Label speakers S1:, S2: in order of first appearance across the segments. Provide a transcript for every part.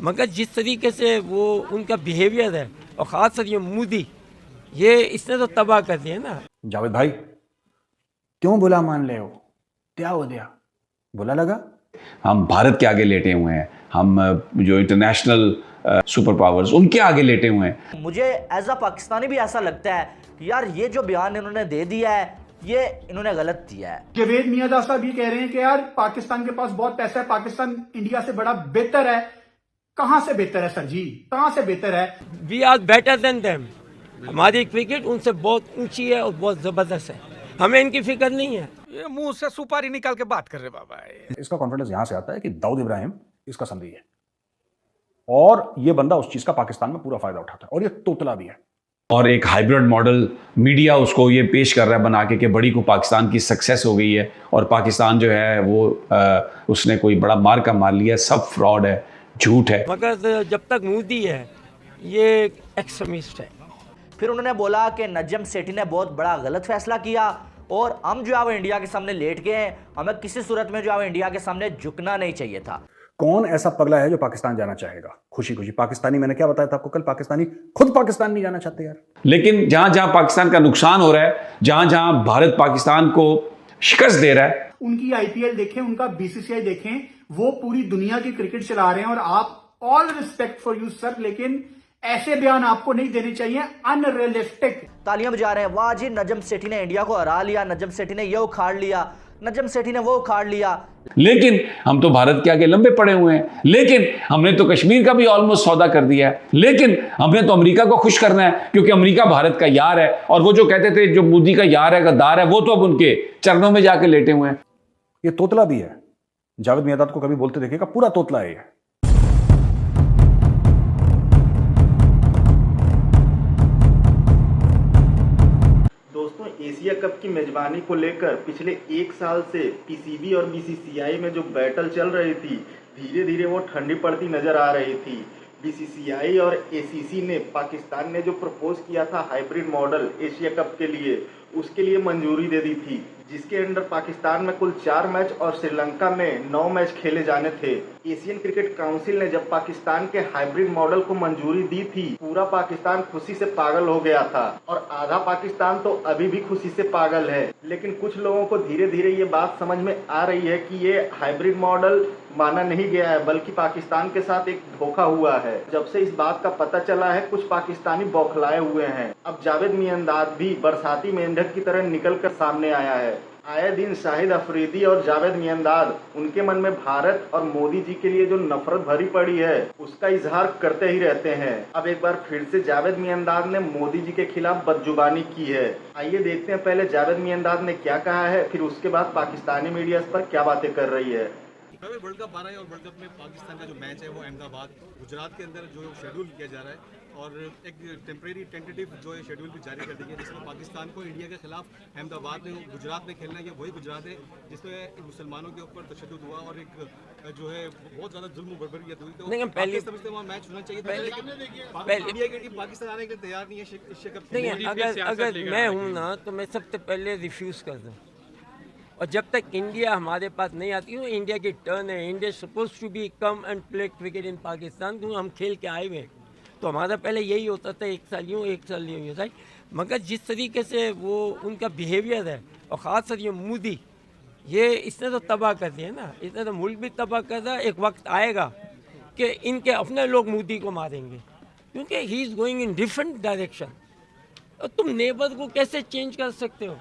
S1: मगर जिस तरीके से वो उनका बिहेवियर है और ख़ासकर ये मोदी, ये इसने तो तबाह कर दिया ना।
S2: जावेद भाई क्यों बुला मान ले हो? क्या हो गया? बुला लगा?
S3: हम भारत के आगे लेटे हुए हैं, हम जो इंटरनेशनल सुपर पावर्स उनके आगे लेटे हुए हैं।
S4: मुझे एज अ पाकिस्तानी भी ऐसा लगता है कि यार ये जो बयान इन्होंने दे दिया है ये इन्होंने गलत दिया है।
S5: जावेद मियां साहब भी कह रहे हैं कि यार पाकिस्तान के पास बहुत पैसा है, पाकिस्तान इंडिया से बड़ा बेहतर है। कहां से बेहतर है सर जी? कहां से बेहतर है?
S1: We are better than them. हमारी क्रिकेट उनसे बहुत ऊंची है और बहुत ज़बरदस्त है, हमें इनकी फिक्र नहीं है।
S6: ये मुंह से सुपारी निकाल के बात कर रहे बाबा।
S2: इसका कॉन्फिडेंस यहां से आता है कि दाऊद इब्राहिम इसका संगी है और ये बंदा उस चीज का पाकिस्तान में पूरा फायदा उठाता है और ये तोतला भी है।
S3: और एक हाइब्रिड मॉडल मीडिया उसको ये पेश कर रहा है बना के कि बड़ी को पाकिस्तान की सक्सेस हो गई है और पाकिस्तान जो है वो उसने कोई बड़ा मार का मार लिया, सब फ्रॉड है, झूठ है।
S1: मगर जब तक मोदी है ये एक्सट्रीमिस्ट है।
S4: फिर उन्होंने बोला कि नजम सेठी ने बहुत बड़ा गलत फैसला किया और हम जो है वो इंडिया के सामने लेट गए हैं, हमें किसी सूरत में जो है वो इंडिया के सामने झुकना नहीं चाहिए था।
S2: कौन ऐसा पगला है जो पाकिस्तान जाना चाहेगा खुशी खुशी? पाकिस्तानी, मैंने क्या बताया था आपको कल, पाकिस्तानी खुद पाकिस्तान नहीं जाना चाहते यार।
S3: लेकिन जहां जहां पाकिस्तान का नुकसान हो रहा है, जहां जहां भारत पाकिस्तान को शिकस्त दे रहा है,
S5: उनकी आईपीएल देखें, उनका बीसीसीआई देखें, वो पूरी दुनिया की क्रिकेट चला रहे हैं और आप all respect for you sir, लेकिन ऐसे बयान आपको नहीं देने चाहिए, अनरियलिस्टिक।
S4: तालियां बजा रहे हैं, वाह जी नजम सेठी ने इंडिया को हरा लिया, नजम सेठी ने ये उखाड़ लिया, नजम सेठी ने वो उखाड़ लिया।
S3: लेकिन हम तो भारत के आगे लंबे पड़े हुए हैं। लेकिन हमने तो कश्मीर का भी ऑलमोस्ट सौदा कर दिया है। लेकिन हमने तो अमेरिका को खुश करना है क्योंकि अमेरिका भारत का यार है और वो जो कहते थे जो मोदी का यार है, गद्दार है, वो तो अब उनके चरणों में जाके लेटे हुए हैं।
S2: ये तोतला भी है। जावेद मियादाद को कभी बोलते देखिएगा, पूरा तोतला है ये।
S7: एशिया कप की मेजबानी को लेकर पिछले एक साल से पीसीबी और बीसीसीआई में जो बैटल चल रही थी, धीरे धीरे वो ठंडी पड़ती नजर आ रही थी। बीसीसीआई और एसीसी ने पाकिस्तान ने जो प्रपोज किया था हाइब्रिड मॉडल एशिया कप के लिए, उसके लिए मंजूरी दे दी थी, जिसके अंडर पाकिस्तान में कुल 4 मैच और श्रीलंका में 9 मैच खेले जाने थे। एशियन क्रिकेट काउंसिल ने जब पाकिस्तान के हाइब्रिड मॉडल को मंजूरी दी थी, पूरा पाकिस्तान खुशी से पागल हो गया था और आधा पाकिस्तान तो अभी भी खुशी से पागल है। लेकिन कुछ लोगों को धीरे धीरे ये बात समझ में आ रही है कि ये हाइब्रिड मॉडल माना नहीं गया है, बल्कि पाकिस्तान के साथ एक धोखा हुआ है। जब से इस बात का पता चला है, कुछ पाकिस्तानी बौखलाए हुए हैं। अब जावेद मियांदाद भी बरसाती मेंढक की तरह निकलकर सामने आया है। आए दिन शाहिद अफरीदी और जावेद मियांदाद उनके मन में भारत और मोदी जी के लिए जो नफरत भरी पड़ी है, उसका इजहार करते ही रहते हैं। अब एक बार फिर से जावेद मियांदाद ने मोदी जी के खिलाफ बदजुबानी की है। आइए देखते हैं पहले जावेद मियांदाद ने क्या कहा है, फिर उसके बाद पाकिस्तानी मीडिया इस पर क्या बातें कर रही है।
S8: वर्ल्ड कप आ रहा है और वर्ल्ड कप में पाकिस्तान का जो मैच है वो अहमदाबाद गुजरात के अंदर जो शेड्यूल किया जा रहा है और एक टेम्परेरी टेंटेटिव जो है शेड्यूल भी जारी कर दी है, जिसमें पाकिस्तान को इंडिया के खिलाफ अहमदाबाद में गुजरात में खेलना है। ये वही गुजरात है जिसमें मुसलमानों के ऊपर तशद्दुद हुआ और एक जो है बहुत ज़्यादा जुल्म बर्बरियत हुई। तो पहले समझते वहाँ मैच होना चाहिए था, लेकिन इंडिया के पाकिस्तान आने के लिए तैयार नहीं है एशिया कप।
S1: अगर मैं हूँ ना तो मैं सबसे पहले रिफ्यूज़ कर दूँ, और जब तक इंडिया हमारे पास नहीं आती हूँ, इंडिया की टर्न है, India suppose to be come and play cricket in Pakistan, क्योंकि हम खेल के आए हुए हैं। तो हमारा पहले यही होता था, एक साल यूँ एक साल यूँ होता है। मगर जिस तरीके से वो उनका बिहेवियर है और ख़ासकर ये मोदी, ये इसने तो तबाह कर दिया ना, इसने तो मुल्क भी तबाह कर दिया। एक वक्त आएगा कि इनके अपने लोग मोदी को मारेंगे, क्योंकि he is going in different direction. और तुम नेबर को कैसे चेंज कर सकते हो?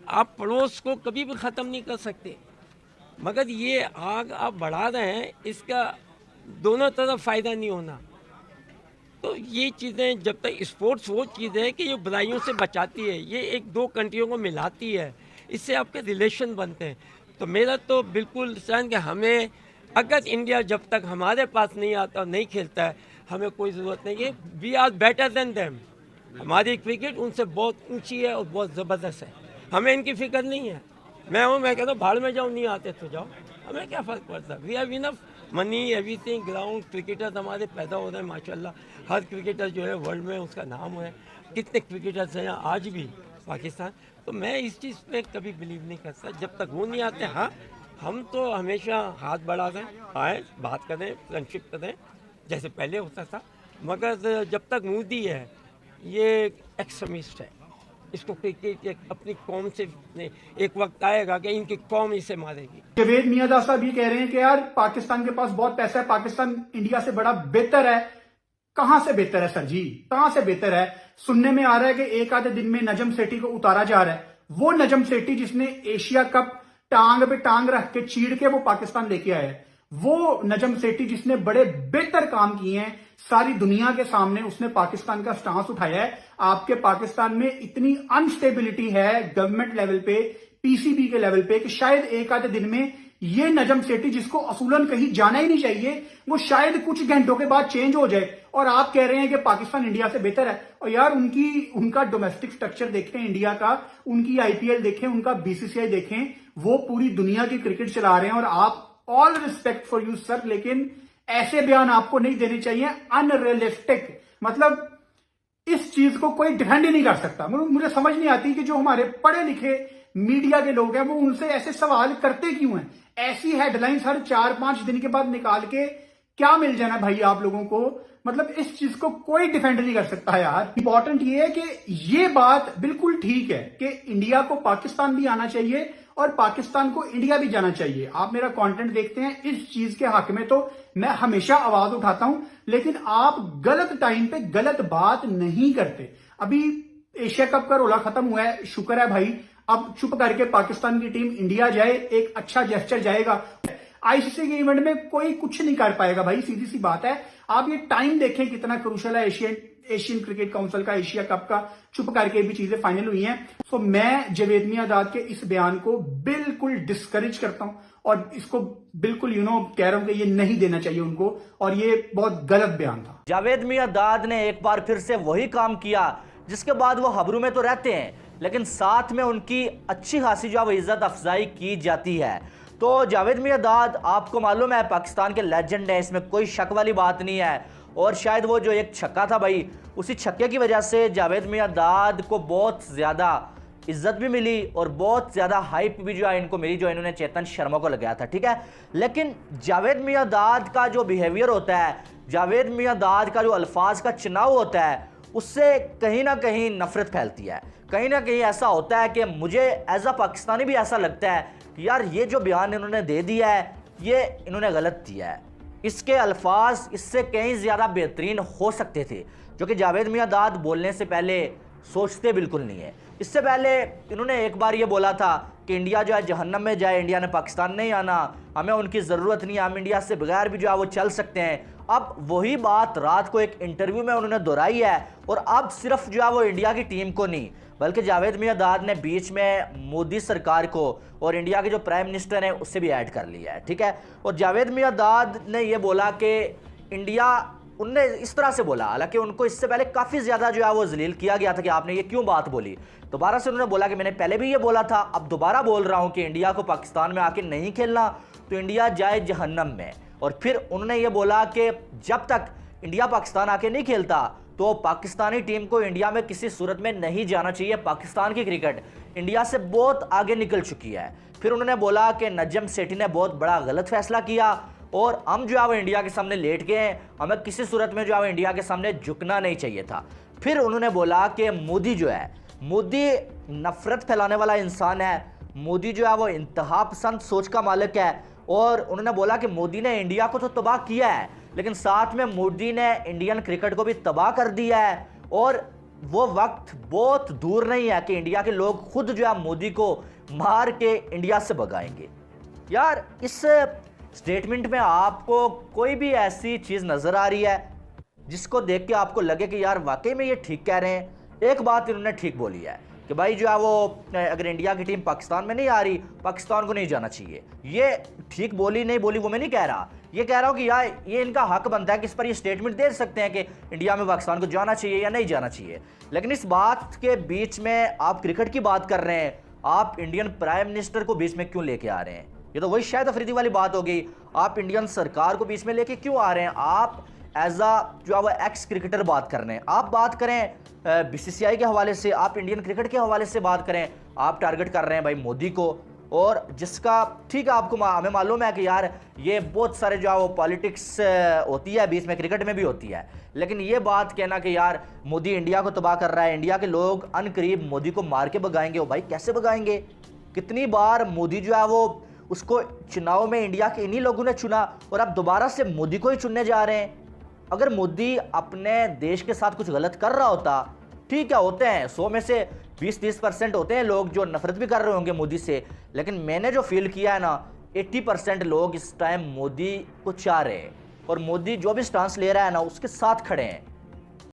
S1: आप पड़ोस को कभी भी ख़त्म नहीं कर सकते, मगर ये आग आप बढ़ा रहे हैं, इसका दोनों तरफ फ़ायदा नहीं होना। तो ये चीज़ें, जब तक स्पोर्ट्स वो चीज़ है कि ये बुराइयों से बचाती है, ये एक दो कंट्रियों को मिलाती है, इससे आपके रिलेशन बनते हैं। तो मेरा तो बिल्कुल सहन कि हमें, अगर इंडिया जब तक हमारे पास नहीं आता और नहीं खेलता है, हमें कोई ज़रूरत नहीं है। We are better than them. हमारी क्रिकेट उनसे बहुत ऊँची है और बहुत ज़बरदस्त है, हमें इनकी फिक्र नहीं है। मैं कहता हूँ भाड़ में जाओ, नहीं आते तो जाओ, हमें क्या फ़र्क पड़ता। We have enough money, everything, ground, cricketers हमारे पैदा हो रहे हैं माशाल्लाह। हर क्रिकेटर जो है वर्ल्ड में उसका नाम है, कितने क्रिकेटर्स हैं यहाँ आज भी पाकिस्तान। तो मैं इस चीज़ पे कभी बिलीव नहीं करता जब तक वो नहीं आते। हाँ, हम तो हमेशा हाथ बढ़ाते आए, बात करें, फ्रेंडशिप करें जैसे पहले होता था, मगर जब तक मोदी है ये एक्सट्रीमिस्ट है, इसको अपनी कौम से एक वक्त आएगा कि इनकी कौम इसे मारेगी।
S5: जावेद मियां साहब ये कह रहे हैं कि यार पाकिस्तान के पास बहुत पैसा है, पाकिस्तान इंडिया से बड़ा बेहतर है। कहां से बेहतर है सर जी, कहां से बेहतर है? सुनने में आ रहा है कि एक आधे दिन में नजम सेठी को उतारा जा रहा है। वो नजम सेठी जिसने एशिया कप टांग पे टांग रख के चीड़ के वो पाकिस्तान लेके आया है, वो नजम सेठी जिसने बड़े बेहतर काम किए हैं, सारी दुनिया के सामने उसने पाकिस्तान का स्टांस उठाया है। आपके पाकिस्तान में इतनी अनस्टेबिलिटी है गवर्नमेंट लेवल पे, पीसीबी के लेवल पे, कि शायद एक आधे दिन में ये नजम सेठी जिसको असूलन कहीं जाना ही नहीं चाहिए, वो शायद कुछ घंटों के बाद चेंज हो जाए। और आप कह रहे हैं कि पाकिस्तान इंडिया से बेहतर है। और यार उनका डोमेस्टिक स्ट्रक्चर देखें इंडिया का, उनकी आईपीएल देखें, उनका बीसीसीआई देखें, वो पूरी दुनिया की क्रिकेट चला रहे हैं। और आप all respect for you sir, लेकिन ऐसे बयान आपको नहीं देने चाहिए, अनरियलिस्टिक। मतलब इस चीज को कोई डिफेंड ही नहीं कर सकता। मुझे समझ नहीं आती कि जो हमारे पढ़े लिखे मीडिया के लोग हैं वो उनसे ऐसे सवाल करते क्यों हैं। ऐसी हेडलाइंस हर 4-5 दिन के बाद निकाल के क्या मिल जाना भाई आप लोगों को? मतलब इस चीज को कोई डिफेंड नहीं कर सकता यार। इंपॉर्टेंट ये है कि ये बात बिल्कुल ठीक है कि इंडिया को पाकिस्तान भी आना चाहिए और पाकिस्तान को इंडिया भी जाना चाहिए। आप मेरा कंटेंट देखते हैं, इस चीज के हक में तो मैं हमेशा आवाज उठाता हूं, लेकिन आप गलत टाइम पे गलत बात नहीं करते। अभी एशिया कप का रोला खत्म हुआ है, शुक्र है भाई। अब चुप करके पाकिस्तान की टीम इंडिया जाए, एक अच्छा जेस्चर जाएगा। आईसीसी के इवेंट में कोई कुछ नहीं कर पाएगा भाई, सीधी सी बात है। आप ये टाइम देखें कितना क्रूशल है एशियन क्रिकेट काउंसिल का, एशिया कप का। चुप करके भी चीजें फाइनल हुई हैं। तो मैं जावेद मियां के इस बयान को बिल्कुल डिस्करेज करता हूं और इसको बिल्कुल कह रहा हूं कि ये नहीं देना चाहिए उनको, और ये बहुत गलत बयान था।
S4: जावेद मियां ने एक बार फिर से वही काम किया जिसके बाद वो खबरों में तो रहते हैं, लेकिन साथ में उनकी अच्छी खासी जो इज्जत अफजाई की जाती है। तो जावेद मियां आपको मालूम है पाकिस्तान के लेजेंड है, इसमें कोई शक वाली बात नहीं है। और शायद वो जो एक छक्का था भाई, उसी छक्के की वजह से जावेद मियां को बहुत ज़्यादा इज्जत भी मिली और बहुत ज़्यादा हाइप भी जो है इनको मिली, जो इन्होंने चेतन शर्मा को लगाया था, ठीक है। लेकिन जावेद मियां का जो बिहेवियर होता है, जावेद मियां का जो अल्फाज का चुनाव होता है, उससे कहीं ना कहीं नफरत फैलती है। कहीं ना कहीं ऐसा होता है कि मुझे एज अ पाकिस्तानी भी ऐसा लगता है कि यार ये जो बयान इन्होंने दे दिया है, ये इन्होंने गलत दिया है। इसके अल्फाज इससे कहीं ज़्यादा बेहतरीन हो सकते थे, जो कि जावेद मियां बोलने से पहले सोचते बिल्कुल नहीं है। इससे पहले इन्होंने एक बार ये बोला था कि इंडिया जो है जहन्नम में जाए, इंडिया ने पाकिस्तान नहीं आना, हमें उनकी ज़रूरत नहीं है, हम इंडिया से बगैर भी जो है वो चल सकते हैं। अब वही बात रात को एक इंटरव्यू में उन्होंने दोहराई है, और अब सिर्फ जो है वो इंडिया की टीम को नहीं, बल्कि जावेद मियां ने बीच में मोदी सरकार को और इंडिया के जो प्राइम मिनिस्टर हैं उससे भी ऐड कर लिया है, ठीक है। और जावेद मियां ने ये बोला कि इंडिया, उनने इस तरह से बोला, हालांकि उनको इससे पहले काफ़ी ज़्यादा जो है वो जलील किया गया था कि आपने ये क्यों बात बोली। दोबारा से उन्होंने बोला कि मैंने पहले भी ये बोला था, अब दोबारा बोल रहा हूँ कि इंडिया को पाकिस्तान में आके नहीं खेलना, तो इंडिया जाए जहन्नम में। और फिर उन्होंने ये बोला कि जब तक इंडिया पाकिस्तान आके नहीं खेलता तो पाकिस्तानी टीम को इंडिया में किसी सूरत में नहीं जाना चाहिए। पाकिस्तान की क्रिकेट इंडिया से बहुत आगे निकल चुकी है। फिर उन्होंने बोला कि नजम सेठी ने बहुत बड़ा गलत फैसला किया और हम जो है वो इंडिया के सामने लेट गए हैं, हमें किसी सूरत में जो है वो इंडिया के सामने झुकना नहीं चाहिए था। फिर उन्होंने बोला कि मोदी जो है, मोदी नफरत फैलाने वाला इंसान है, मोदी जो है वो इंतहा पसंद सोच का मालिक है। और उन्होंने बोला कि मोदी ने इंडिया को तो तबाह किया है, लेकिन साथ में मोदी ने इंडियन क्रिकेट को भी तबाह कर दिया है। और वो वक्त बहुत दूर नहीं है कि इंडिया के लोग खुद जो है मोदी को मार के इंडिया से भगाएंगे। यार इस स्टेटमेंट में आपको कोई भी ऐसी चीज़ नज़र आ रही है जिसको देख के आपको लगे कि यार वाकई में ये ठीक कह रहे हैं? एक बात इन्होंने ठीक बोली है कि भाई जो है वो अगर इंडिया की टीम पाकिस्तान में नहीं आ रही, पाकिस्तान को नहीं जाना चाहिए। ये ठीक बोली नहीं बोली वो मैं नहीं कह रहा, ये कह रहा हूँ कि यार ये इनका हक बनता है कि इस पर ये स्टेटमेंट दे सकते हैं कि इंडिया में पाकिस्तान को जाना चाहिए या नहीं जाना चाहिए। लेकिन इस बात के बीच में आप क्रिकेट की बात कर रहे हैं, आप इंडियन प्राइम मिनिस्टर को बीच में क्यों लेके आ रहे हैं? ये तो वही शायद अफरीदी वाली बात हो गई। आप इंडियन सरकार को बीच में लेके क्यों आ रहे हैं? आप एज अ जो है वो एक्स क्रिकेटर बात कर रहे हैं। आप बात करें बीसीसीआई के हवाले से, आप इंडियन क्रिकेट के हवाले से बात करें। आप टारगेट कर रहे हैं भाई मोदी को, और जिसका ठीक है आपको हमें मालूम है कि यार ये बहुत सारे जो है वो पॉलिटिक्स होती है बीच में, क्रिकेट में भी होती है, लेकिन ये बात कहना कि यार मोदी इंडिया को तबाह कर रहा है, इंडिया के लोग अनकरीब मोदी को मार के भगाएंगे, वो भाई कैसे भगाएंगे? कितनी बार मोदी जो है वो उसको चुनाव में इंडिया के इन्हीं लोगों ने चुना और अब दोबारा से मोदी को ही चुनने जा रहे हैं। अगर मोदी अपने देश के साथ कुछ गलत कर रहा होता, ठीक है होते हैं 100 में से 20-30% होते हैं लोग जो नफरत भी कर रहे होंगे मोदी से, लेकिन मैंने जो फील किया है ना 80% लोग इस टाइम मोदी को चाह रहे हैं और मोदी जो भी स्टांस ले रहा है ना उसके साथ खड़े हैं।